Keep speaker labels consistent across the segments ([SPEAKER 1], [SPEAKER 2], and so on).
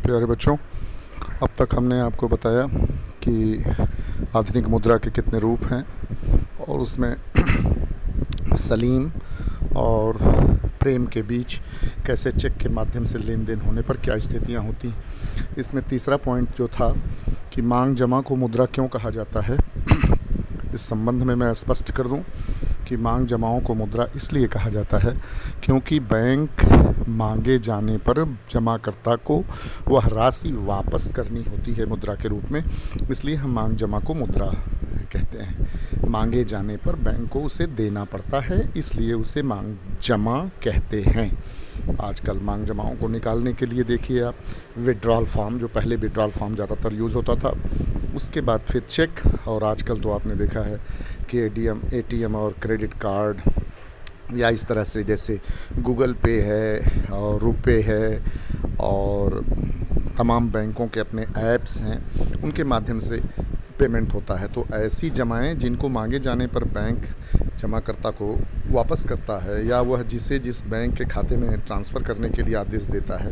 [SPEAKER 1] प्यारे बच्चों, अब तक हमने आपको बताया कि आधुनिक मुद्रा के कितने रूप हैं और उसमें सलीम और प्रेम के बीच कैसे चेक के माध्यम से लेन देन होने पर क्या स्थितियां होती। इसमें तीसरा पॉइंट जो था कि मांग जमा को मुद्रा क्यों कहा जाता है, इस संबंध में मैं स्पष्ट कर दूं कि मांग जमाओं को मुद्रा इसलिए कहा जाता है क्योंकि बैंक मांगे जाने पर जमाकर्ता को वह राशि वापस करनी होती है मुद्रा के रूप में, इसलिए हम मांग जमा को मुद्रा कहते हैं। मांगे जाने पर बैंक को उसे देना पड़ता है, इसलिए उसे मांग जमा कहते हैं। आजकल मांग जमाओं को निकालने के लिए देखिए आप विड्रॉल फॉर्म, जो पहले विड्रॉल फॉर्म ज़्यादातर यूज़ होता था, उसके बाद फिर चेक, और आजकल तो आपने देखा है कि एटीएम और क्रेडिट कार्ड या इस तरह से जैसे गूगल पे है और रुपे है और तमाम बैंकों के अपने ऐप्स हैं, उनके माध्यम से पेमेंट होता है। तो ऐसी जमाएं जिनको मांगे जाने पर बैंक जमाकर्ता को वापस करता है या वह जिस बैंक के खाते में ट्रांसफ़र करने के लिए आदेश देता है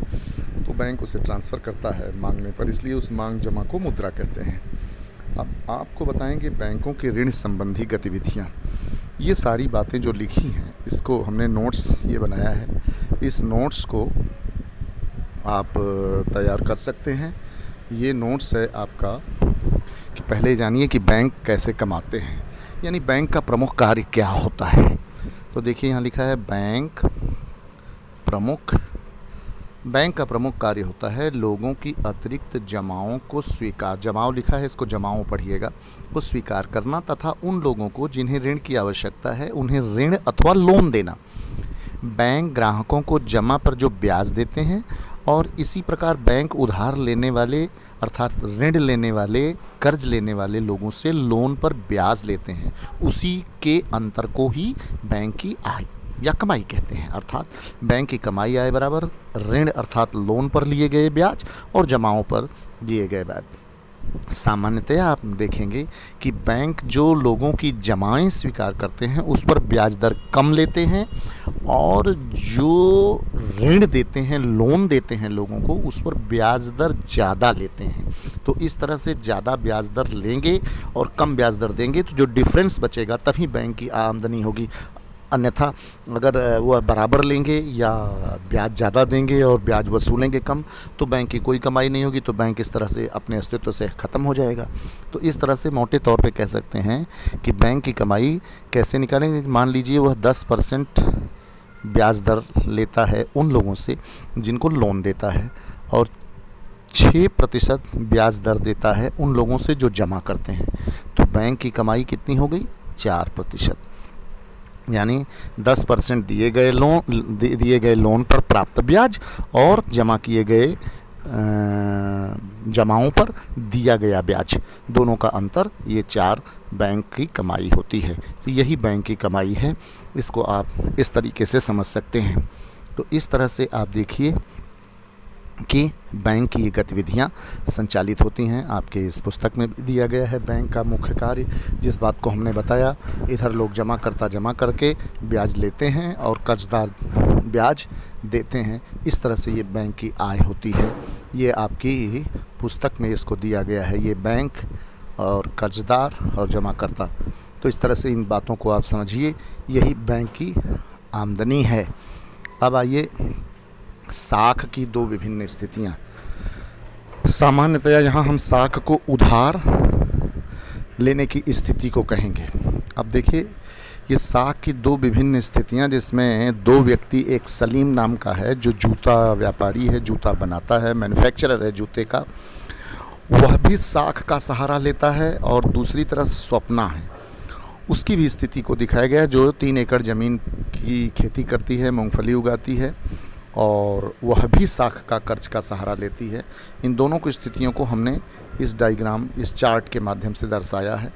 [SPEAKER 1] तो बैंक उसे ट्रांसफ़र करता है मांगने पर, इसलिए उस मांग जमा को मुद्रा कहते हैं। अब आपको बताएंगे बैंकों के ऋण संबंधी गतिविधियां। ये सारी बातें जो लिखी हैं, इसको हमने नोट्स ये बनाया है, इस नोट्स को आप तैयार कर सकते हैं। ये नोट्स है आपका कि पहले जानिए कि बैंक कैसे कमाते हैं, यानी बैंक का प्रमुख कार्य क्या होता है। तो देखिए यहाँ लिखा है बैंक का प्रमुख कार्य होता है लोगों की अतिरिक्त जमाओं को स्वीकार, जमाओ लिखा है, इसको जमाओ पढ़िएगा, को स्वीकार करना तथा उन लोगों को जिन्हें ऋण की आवश्यकता है उन्हें ऋण अथवा लोन देना। बैंक ग्राहकों को जमा पर जो ब्याज देते हैं और इसी प्रकार बैंक उधार लेने वाले अर्थात ऋण लेने वाले, कर्ज लेने वाले लोगों से लोन पर ब्याज लेते हैं, उसी के अंतर को ही बैंक की आय या कमाई कहते हैं। अर्थात बैंक की कमाई आय बराबर ऋण अर्थात लोन पर लिए गए ब्याज और जमाओं पर दिए गए ब्याज। सामान्यतया आप देखेंगे कि बैंक जो लोगों की जमाएं स्वीकार करते हैं उस पर ब्याज दर कम लेते हैं और जो ऋण देते हैं, लोन देते हैं लोगों को, उस पर ब्याज दर ज़्यादा लेते हैं। तो इस तरह से ज़्यादा ब्याज दर लेंगे और कम ब्याज दर देंगे तो जो डिफरेंस बचेगा तभी बैंक की आमदनी होगी। अन्यथा अगर वह बराबर लेंगे या ब्याज ज़्यादा देंगे और ब्याज वसूलेंगे कम तो बैंक की कोई कमाई नहीं होगी, तो बैंक इस तरह से अपने अस्तित्व से ख़त्म हो जाएगा। तो इस तरह से मोटे तौर पे कह सकते हैं कि बैंक की कमाई कैसे निकालेंगे। मान लीजिए वह 10% ब्याज दर लेता है उन लोगों से जिनको लोन देता है और 6% ब्याज दर देता है उन लोगों से जो जमा करते हैं, तो बैंक की कमाई कितनी हो गई? 4%। यानी 10% दिए गए लोन पर प्राप्त ब्याज और जमा किए गए जमाओं पर दिया गया ब्याज, दोनों का अंतर, ये 4 बैंक की कमाई होती है। तो यही बैंक की कमाई है, इसको आप इस तरीके से समझ सकते हैं। तो इस तरह से आप देखिए कि बैंक की ये गतिविधियाँ संचालित होती हैं। आपके इस पुस्तक में भी दिया गया है बैंक का मुख्य कार्य, जिस बात को हमने बताया। इधर लोग जमा करके ब्याज लेते हैं और कर्जदार ब्याज देते हैं। इस तरह से ये बैंक की आय होती है। ये आपकी पुस्तक में इसको दिया गया है, ये बैंक और कर्जदार और जमाकर्ता। तो इस तरह से इन बातों को आप समझिए, यही बैंक की आमदनी है। अब आइए साख की 2 विभिन्न स्थितियाँ। सामान्यतया यहाँ हम साख को उधार लेने की स्थिति को कहेंगे। अब देखिए ये साख की 2 विभिन्न स्थितियाँ, जिसमें 2 व्यक्ति, एक सलीम नाम का है जो जूता व्यापारी है, जूता बनाता है, मैन्युफैक्चरर है जूते का, वह भी साख का सहारा लेता है, और दूसरी तरफ स्वप्ना है, उसकी भी स्थिति को दिखाया गया है, जो 3 एकड़ ज़मीन की खेती करती है, मूंगफली उगाती है और वह भी साख का कर्ज का सहारा लेती है। इन दोनों की स्थितियों को हमने इस डायग्राम, इस चार्ट के माध्यम से दर्शाया है।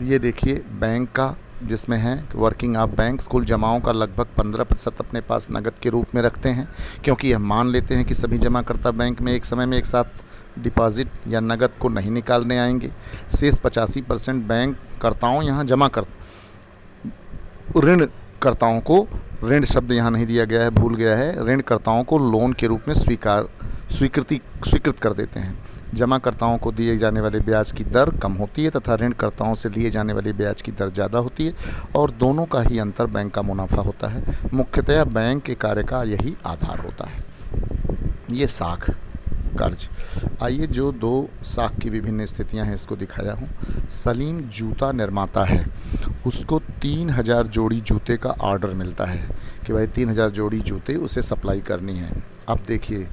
[SPEAKER 1] ये देखिए बैंक का, जिसमें है वर्किंग ऑफ बैंक, कुल जमाओं का लगभग 15% अपने पास नकद के रूप में रखते हैं, क्योंकि यह मान लेते हैं कि सभी जमाकर्ता बैंक में एक समय में एक साथ डिपॉजिट या नकद को नहीं निकालने आएंगे। शेष 85% बैंक कर्ताओं यहाँ जमा कर ऋणकर्ताओं को, ऋण शब्द यहाँ नहीं दिया गया है, भूल गया है, ऋणकर्ताओं को लोन के रूप में स्वीकार स्वीकृत कर देते हैं। जमाकर्ताओं को दिए जाने वाले ब्याज की दर कम होती है तथा ऋणकर्ताओं से लिए जाने वाले ब्याज की दर ज़्यादा होती है और दोनों का ही अंतर बैंक का मुनाफा होता है। मुख्यतः बैंक के कार्य का यही आधार होता है। ये साख कर्ज। आइए जो दो साख की विभिन्न स्थितियां हैं इसको दिखाया हूँ। सलीम जूता निर्माता है, उसको 3000 जोड़ी जूते का ऑर्डर मिलता है कि भाई 3000 जोड़ी जूते उसे सप्लाई करनी है। अब देखिए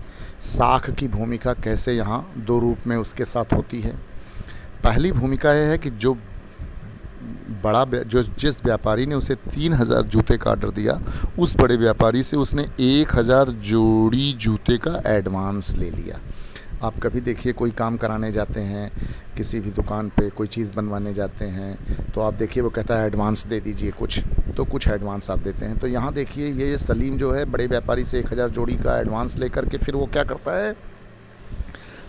[SPEAKER 1] साख की भूमिका कैसे यहाँ दो रूप में उसके साथ होती है। पहली भूमिका यह है कि जो जिस व्यापारी ने उसे 3000 जूते का ऑर्डर दिया, उस बड़े व्यापारी से उसने 1000 जोड़ी जूते का एडवांस ले लिया। आप कभी देखिए कोई काम कराने जाते हैं, किसी भी दुकान पे कोई चीज़ बनवाने जाते हैं, तो आप देखिए वो कहता है एडवांस दे दीजिए कुछ, तो कुछ एडवांस आप देते हैं। तो यहाँ देखिए ये सलीम जो है बड़े व्यापारी से 1000 जोड़ी का एडवांस लेकर के फिर वो क्या करता है,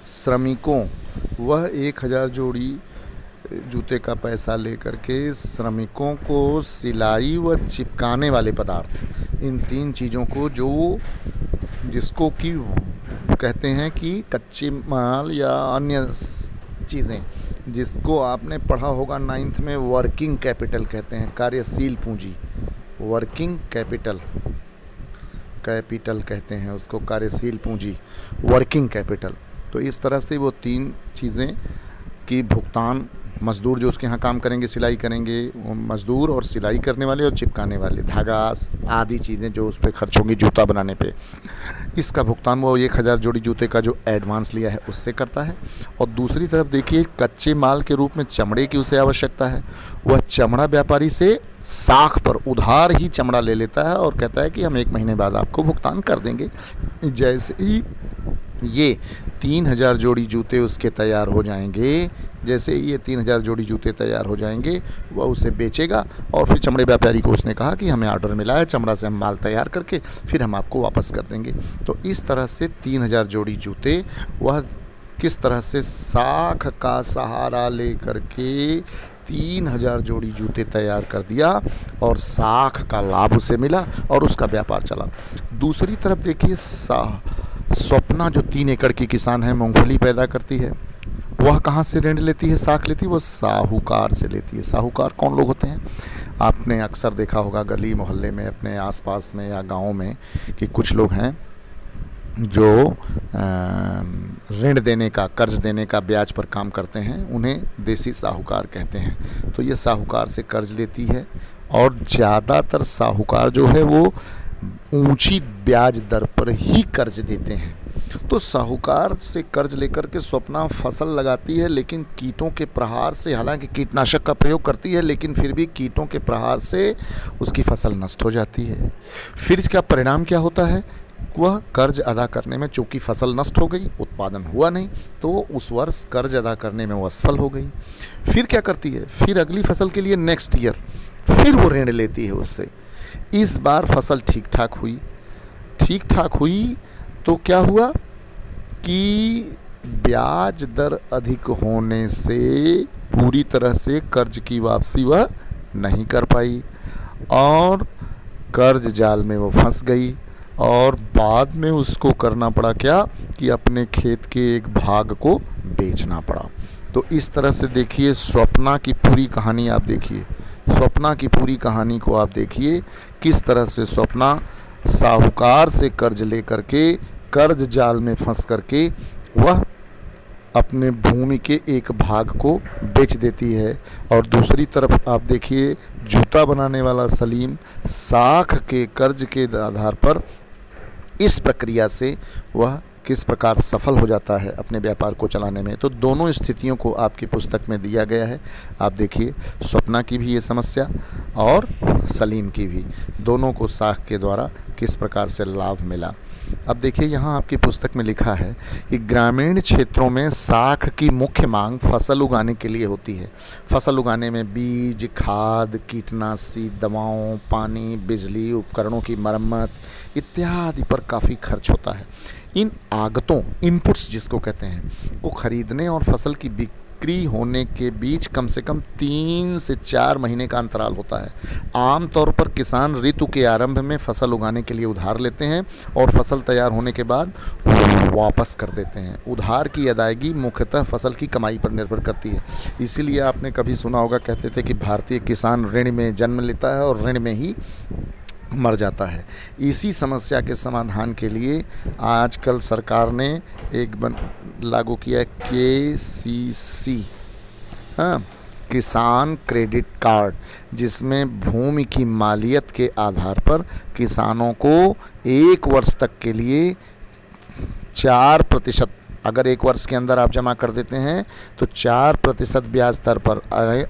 [SPEAKER 1] श्रमिकों, वह 1000 जोड़ी जूते का पैसा लेकर के श्रमिकों को सिलाई व चिपकाने वाले पदार्थ, इन 3 चीज़ों को जिसको कि कहते हैं कि कच्चे माल या अन्य चीज़ें, जिसको आपने पढ़ा होगा 9th में, वर्किंग कैपिटल कहते हैं, कार्यशील पूंजी। वर्किंग कैपिटल कहते हैं उसको, कार्यशील पूंजी, वर्किंग कैपिटल। तो इस तरह से वो 3 चीज़ें की भुगतान मज़दूर जो उसके यहाँ काम करेंगे, सिलाई करेंगे, वो मज़दूर और सिलाई करने वाले और चिपकाने वाले, धागा आदि चीज़ें जो उस पर खर्च होंगी जूता बनाने पे, इसका भुगतान वो 1000 जोड़ी जूते का जो एडवांस लिया है उससे करता है। और दूसरी तरफ देखिए कच्चे माल के रूप में चमड़े की उसे आवश्यकता है, वह चमड़ा व्यापारी से साख पर उधार ही चमड़ा ले लेता है और कहता है कि हम 1 महीने बाद आपको भुगतान कर देंगे। जैसे ही ये 3000 जोड़ी जूते उसके तैयार हो जाएंगे, जैसे ये 3000 जोड़ी जूते तैयार हो जाएंगे, वह उसे बेचेगा और फिर चमड़े व्यापारी को उसने कहा कि हमें ऑर्डर मिला है, चमड़ा से हम माल तैयार करके फिर हम आपको वापस कर देंगे। तो इस तरह से 3000 जोड़ी जूते वह किस तरह से साख का सहारा लेकर के 3000 जोड़ी जूते तैयार कर दिया और साख का लाभ उसे मिला और उसका व्यापार चला। दूसरी तरफ देखिए स्वप्ना जो 3 एकड़ की किसान है, मूंगफली पैदा करती है, वह कहाँ से ऋण लेती है, साख लेती है, वो साहूकार से लेती है। साहूकार कौन लोग होते हैं? आपने अक्सर देखा होगा गली मोहल्ले में, अपने आसपास में या गांव में, कि कुछ लोग हैं जो ऋण देने का, कर्ज देने का ब्याज पर काम करते हैं, उन्हें देसी साहूकार कहते हैं। तो ये साहूकार से कर्ज लेती है और ज़्यादातर साहूकार जो है वो ऊंची ब्याज दर पर ही कर्ज देते हैं। तो साहूकार से कर्ज लेकर के स्वप्ना फसल लगाती है, लेकिन कीटों के प्रहार से, हालांकि कीटनाशक का प्रयोग करती है, लेकिन फिर भी कीटों के प्रहार से उसकी फसल नष्ट हो जाती है। फिर इसका परिणाम क्या होता है, वह कर्ज अदा करने में, चूँकि फसल नष्ट हो गई, उत्पादन हुआ नहीं, तो उस वर्ष कर्ज अदा करने में वो असफल हो गई। फिर क्या करती है, फिर अगली फसल के लिए नेक्स्ट ईयर फिर वो ऋण लेती है उससे। इस बार फसल ठीक ठाक हुई तो क्या हुआ कि ब्याज दर अधिक होने से पूरी तरह से कर्ज की वापसी वह नहीं कर पाई और कर्ज जाल में वो फंस गई और बाद में उसको करना पड़ा क्या कि अपने खेत के एक भाग को बेचना पड़ा। तो इस तरह से देखिए स्वप्ना की पूरी कहानी आप देखिए, स्वप्ना की पूरी कहानी को आप देखिए, किस तरह से स्वप्ना साहूकार से कर्ज लेकर के कर्ज जाल में फंस करके वह अपने भूमि के एक भाग को बेच देती है। और दूसरी तरफ आप देखिए जूता बनाने वाला सलीम साख के कर्ज के आधार पर इस प्रक्रिया से वह किस प्रकार सफल हो जाता है अपने व्यापार को चलाने में। तो दोनों स्थितियों को आपकी पुस्तक में दिया गया है। आप देखिए स्वप्ना की भी ये समस्या और सलीम की भी, दोनों को साख के द्वारा किस प्रकार से लाभ मिला। अब देखिए यहाँ आपकी पुस्तक में लिखा है कि ग्रामीण क्षेत्रों में साख की मुख्य मांग फसल उगाने के लिए होती है। फसल उगाने में बीज, खाद, कीटनाशी दवाओं, पानी, बिजली, उपकरणों की मरम्मत इत्यादि पर काफ़ी खर्च होता है। इन आगतों, इनपुट्स जिसको कहते हैं, को खरीदने और फसल की बिक्री होने के बीच कम से कम 3 से 4 महीने का अंतराल होता है। आमतौर पर किसान ऋतु के आरंभ में फसल उगाने के लिए उधार लेते हैं और फसल तैयार होने के बाद वापस कर देते हैं। उधार की अदायगी मुख्यतः फसल की कमाई पर निर्भर करती है। इसीलिए आपने कभी सुना होगा, कहते थे कि भारतीय किसान ऋण में जन्म लेता है और ऋण में ही मर जाता है। इसी समस्या के समाधान के लिए आजकल सरकार ने एक लागू किया है KCC, हाँ, किसान क्रेडिट कार्ड, जिसमें भूमि की मालियत के आधार पर किसानों को 1 वर्ष तक के लिए 4%, अगर 1 वर्ष के अंदर आप जमा कर देते हैं तो 4% ब्याज दर पर,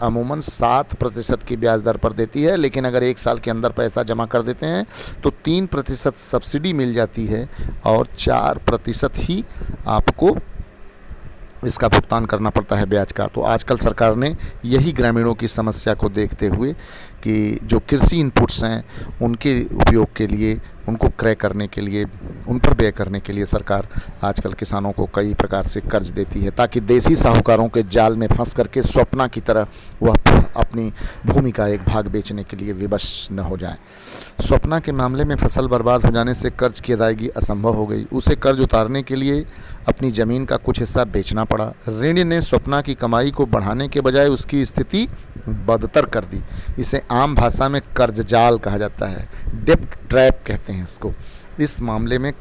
[SPEAKER 1] अमूमन 7% की ब्याज दर पर देती है, लेकिन अगर 1 साल के अंदर पैसा जमा कर देते हैं तो 3% सब्सिडी मिल जाती है और 4% ही आपको इसका भुगतान करना पड़ता है ब्याज का। तो आजकल सरकार ने यही ग्रामीणों की समस्या को देखते हुए कि जो कृषि इनपुट्स हैं उनके उपयोग के लिए, उनको क्रय करने के लिए, उन पर व्यय करने के लिए सरकार आजकल किसानों को कई प्रकार से कर्ज देती है, ताकि देसी साहूकारों के जाल में फंस करके स्वप्ना की तरह वह अपनी भूमि का एक भाग बेचने के लिए विवश न हो जाए। स्वप्ना के मामले में फसल बर्बाद हो जाने से कर्ज की अदायगी असंभव हो गई। उसे कर्ज उतारने के लिए अपनी ज़मीन का कुछ हिस्सा बेचना पड़ा। ऋण ने स्वप्ना की कमाई को बढ़ाने के बजाय उसकी स्थिति बदतर कर दी। इसे आम भाषा में कर्ज जाल कहा जाता है, डेब्ट ट्रैप कहते हैं इसको। इस मामले में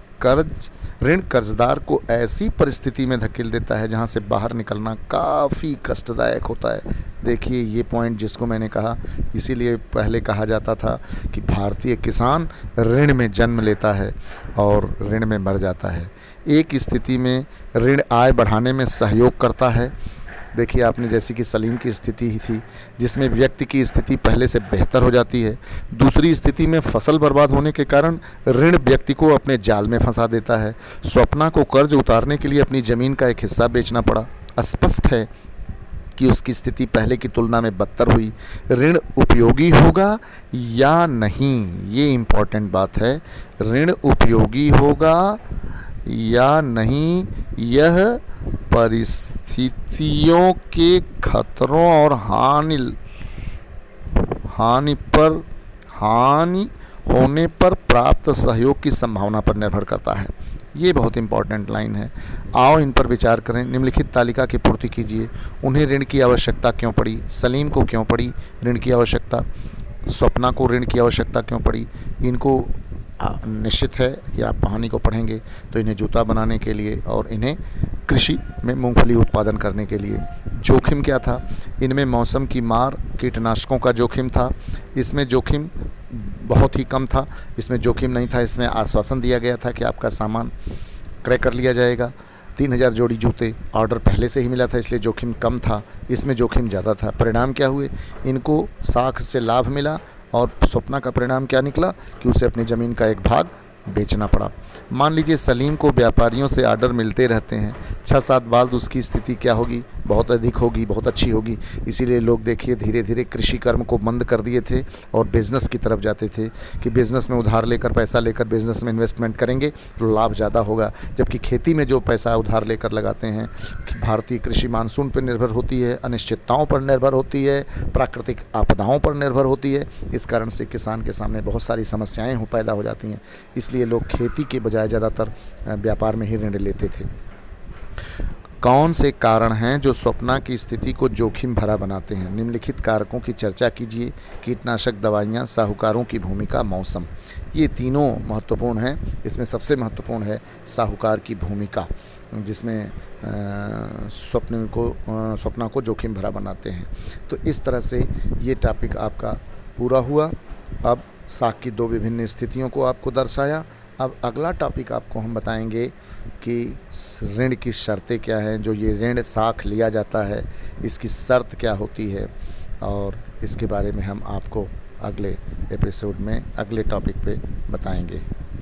[SPEAKER 1] ऋण कर्जदार को ऐसी परिस्थिति में धकेल देता है जहां से बाहर निकलना काफ़ी कष्टदायक होता है। देखिए ये पॉइंट जिसको मैंने कहा, इसीलिए पहले कहा जाता था कि भारतीय किसान ऋण में जन्म लेता है और ऋण में मर जाता है। एक स्थिति में ऋण आय बढ़ाने में सहयोग करता है। देखिए आपने जैसे कि सलीम की स्थिति ही थी, जिसमें व्यक्ति की स्थिति पहले से बेहतर हो जाती है। दूसरी स्थिति में फसल बर्बाद होने के कारण ऋण व्यक्ति को अपने जाल में फंसा देता है। स्वप्ना को कर्ज उतारने के लिए अपनी ज़मीन का एक हिस्सा बेचना पड़ा। स्पष्ट है कि उसकी स्थिति पहले की तुलना में बदतर हुई। ऋण उपयोगी होगा या नहीं, ये इम्पॉर्टेंट बात है। ऋण उपयोगी होगा या नहीं, यह परिस्थितियों के खतरों और हानि होने पर प्राप्त सहयोग की संभावना पर निर्भर करता है। ये बहुत इंपॉर्टेंट लाइन है। आओ इन पर विचार करें। निम्नलिखित तालिका की पूर्ति कीजिए। उन्हें ऋण की आवश्यकता क्यों पड़ी? सलीम को क्यों पड़ी ऋण की आवश्यकता? स्वप्ना को ऋण की आवश्यकता क्यों पड़ी? इनको निश्चित है कि आप कहानी को पढ़ेंगे तो इन्हें जूता बनाने के लिए और इन्हें कृषि में मूंगफली उत्पादन करने के लिए। जोखिम क्या था? इनमें मौसम की मार, कीटनाशकों का जोखिम था। इसमें जोखिम बहुत ही कम था। इसमें जोखिम नहीं था। इसमें आश्वासन दिया गया था कि आपका सामान क्रय कर लिया जाएगा। 3000 जोड़ी जूते ऑर्डर पहले से ही मिला था, इसलिए जोखिम कम था। इसमें जोखिम ज़्यादा था। परिणाम क्या हुए? इनको साख से लाभ मिला और स्वप्ना का परिणाम क्या निकला कि उसे अपनी ज़मीन का एक भाग बेचना पड़ा। मान लीजिए सलीम को व्यापारियों से ऑर्डर मिलते रहते हैं। 6-7 बाद उसकी स्थिति क्या होगी? बहुत अधिक होगी, बहुत अच्छी होगी। इसीलिए लोग देखिए धीरे धीरे कृषि कर्म को बंद कर दिए थे और बिज़नेस की तरफ जाते थे कि बिज़नेस में उधार लेकर, पैसा लेकर बिज़नेस में इन्वेस्टमेंट करेंगे तो लाभ ज़्यादा होगा। जबकि खेती में जो पैसा उधार लेकर लगाते हैं, कि भारतीय कृषि मानसून पर निर्भर होती है, अनिश्चितताओं पर निर्भर होती है, प्राकृतिक आपदाओं पर निर्भर होती है। इस कारण से किसान के सामने बहुत सारी समस्याएँ पैदा हो जाती हैं। इसलिए लोग खेती के बजाय ज़्यादातर व्यापार में ही ऋण लेते थे। कौन से कारण हैं जो स्वप्ना की स्थिति को जोखिम भरा बनाते हैं? निम्नलिखित कारकों की चर्चा कीजिए। कीटनाशक दवाइयाँ, साहूकारों की भूमिका, मौसम। ये तीनों महत्वपूर्ण हैं। इसमें सबसे महत्वपूर्ण है साहूकार की भूमिका, जिसमें स्वप्ना को जोखिम भरा बनाते हैं। तो इस तरह से ये टॉपिक आपका पूरा हुआ। अब साख की 2 विभिन्न स्थितियों को आपको दर्शाया। अब अगला टॉपिक आपको हम बताएंगे कि ऋण की शर्तें क्या हैं। जो ये ऋण साख लिया जाता है, इसकी शर्त क्या होती है, और इसके बारे में हम आपको अगले एपिसोड में, अगले टॉपिक पे बताएंगे।